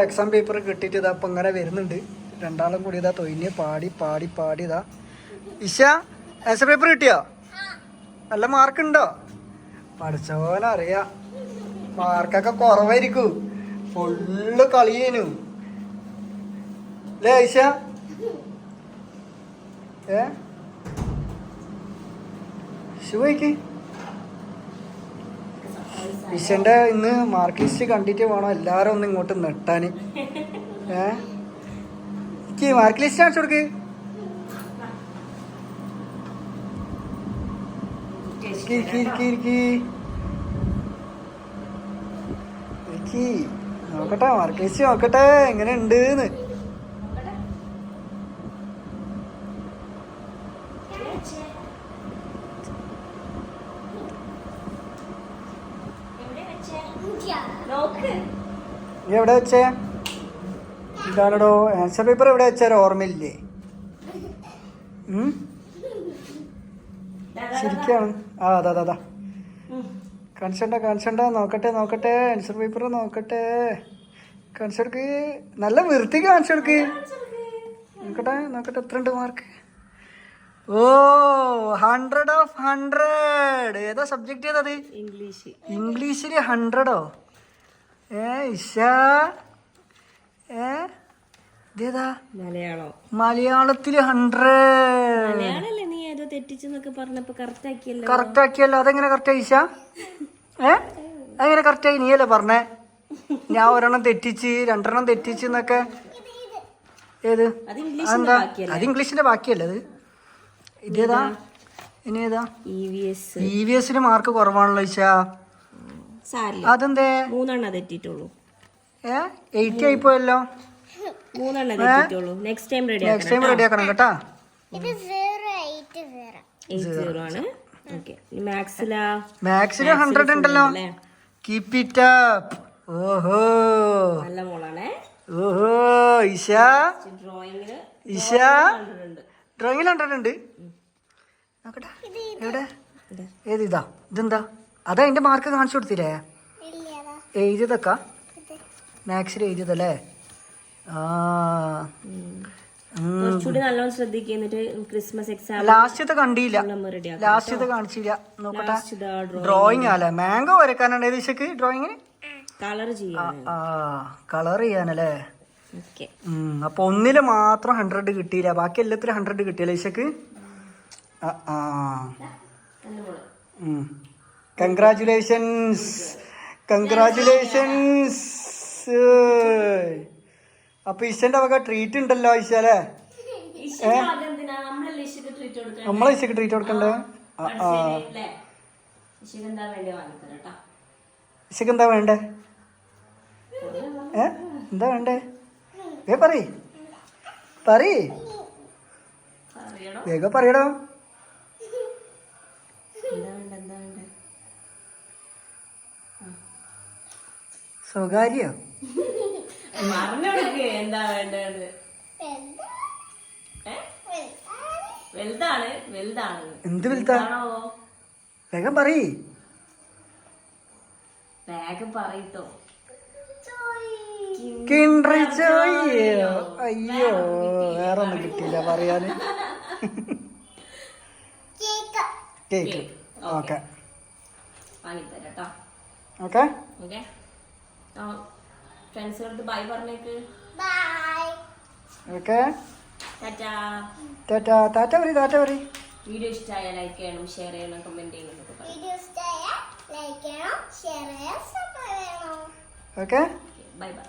Exam paper കിട്ടിയിട്ട് ഇതാ അപ്പം ഇങ്ങനെ വരുന്നുണ്ട്. രണ്ടാളും കൂടി ഇതാ തൊയിഞ്ഞ് പാടി പാടി പാടി ഇതാ. ഇഷ ആൻസർ പേപ്പർ കിട്ടിയോ? നല്ല മാർക്കുണ്ടോ? പഠിച്ചോനറിയാ മാർക്കൊക്കെ കുറവായിരിക്കും. ഫുള്ള് കളിയേനു അല്ലേ ഐഷ? ശുഭയ്ക്ക് ഇഷന്റെ ഇന്ന് മാർക്ക് ലിസ്റ്റ് കണ്ടിട്ട് വേണം എല്ലാരും ഒന്ന് ഇങ്ങോട്ട് നെട്ടാന്. മാർക്ക് ലിസ്റ്റ് കാണിച്ചു കൊടുക്ക്. നോക്കട്ടെ മാർക്ക് ലിസ്റ്റ് നോക്കട്ടെ എങ്ങനെ ഉണ്ടെന്ന്. നീ എവിടെ വെച്ചേ? ഇതാണോ ആൻസർ പേപ്പർ എവിടെ വെച്ചാൽ ഓർമ്മയില്ലേ? ശരിക്കാണ്. ആ അതാ അതാ കാണിച്ചണ്ട നോക്കട്ടെ നോക്കട്ടെ ആൻസർ പേപ്പർ നോക്കട്ടെ. കാണിച്ചെടുക്ക് നല്ല വൃത്തിക്ക് കാണിച്ചെടുക്ക്. നോക്കട്ടെ നോക്കട്ടെ എത്ര ഉണ്ട് മാർക്ക്? Oh 100 of 100. ഏതാ സബ്ജക്ട് ഏതത്? ഇംഗ്ലീഷിൽ 100ഓ? മലയാളത്തില് 100. കറക്റ്റ് ആക്കിയല്ലോ. അതെങ്ങനെ കറക്റ്റ് ആയി ഇഷ? അതെങ്ങനെ കറക്റ്റ് ആയി? നീയല്ലേ പറഞ്ഞേ ഞാൻ ഒരെണ്ണം തെറ്റിച്ച് 2 തെറ്റിച്ച് എന്നൊക്കെ. ഏത്? അതെന്താ? അത് ഇംഗ്ലീഷിന്റെ ബാക്കിയല്ലേ അത്? ഇതേതാ? ഇനി ഏതാ? EVS മാർക്ക് കുറവാണല്ലോ ഇഷ. അതെന്തേ? 3 തെറ്റിട്ടുള്ളൂ. 80 ആയിപ്പോയല്ലോ. 3 നെക്സ്റ്റ് ടൈം റെഡി ആക്കണം കേട്ടാ. മാത്സില് 100 ഉണ്ടല്ലോ. Keep it up. ഓഹോ നല്ല മോളാണേ. ഓഹോ ഇഷ ഡ്രോയിങ്ങിൽ 100 ഉണ്ട്. നോക്കട്ടെ എവിടെ? ഏത്? ഇതെന്താ? അതാ എന്റെ മാർക്ക് കാണിച്ചു കൊടുത്തില്ലേ? എഴുതിയതൊക്കെ മാത്സിൽ എഴുതിയതല്ലേ? ക്രിസ്മസ് എക്സാം ലാസ്റ്റത്തെ കണ്ടില്ല. ലാസ്റ്റത്തെ കാണിച്ചില്ല. നോക്കട്ടെ. ഡ്രോയിങ് അല്ലേ? മാംഗോ വരക്കാനുണ്ട് ദിശക്ക് ഡ്രോയിങ്ങിന്. കളർ ചെയ്യാനല്ലേ? അപ്പൊ ഒന്നില് മാത്രം 100 കിട്ടിയില്ല. ബാക്കി എല്ലാത്തിലും 100 കിട്ടിയല്ലേ ദിശക്ക്? കൺഗ്രാറ്റുലേഷൻസ്. അപ്പൊ ഇഷന്റെ വക ട്രീറ്റ് ഉണ്ടല്ലോ ഇഷ അല്ലേ? നമ്മളെ ഇഷക്ക് ട്രീറ്റ് കൊടുക്കണ്ടേ? ഇഷക്ക് എന്താ വേണ്ടേ? എന്താ വേണ്ടേ? വേഗം പറയടോ. സ്വകാര്യോ? എന്താ വേണ്ടത്? എന്ത് വലുതാ? വേഗം പറയ്. അയ്യോ വേറെ ഒന്നും കിട്ടിയില്ല പറയാന്. കേക്ക്. Okay okay. ഫ്രണ്ട്സിനോട് ബൈ പറഞ്ഞേക്ക്. ഓക്കെ ടാറ്റ പറയ്. വീഡിയോ ഇഷ്ടമായ ലൈക്ക് ചെയ്യണം, ഷെയർ ചെയ്യണം, കമന്റ് ചെയ്യണം. Okay bye by.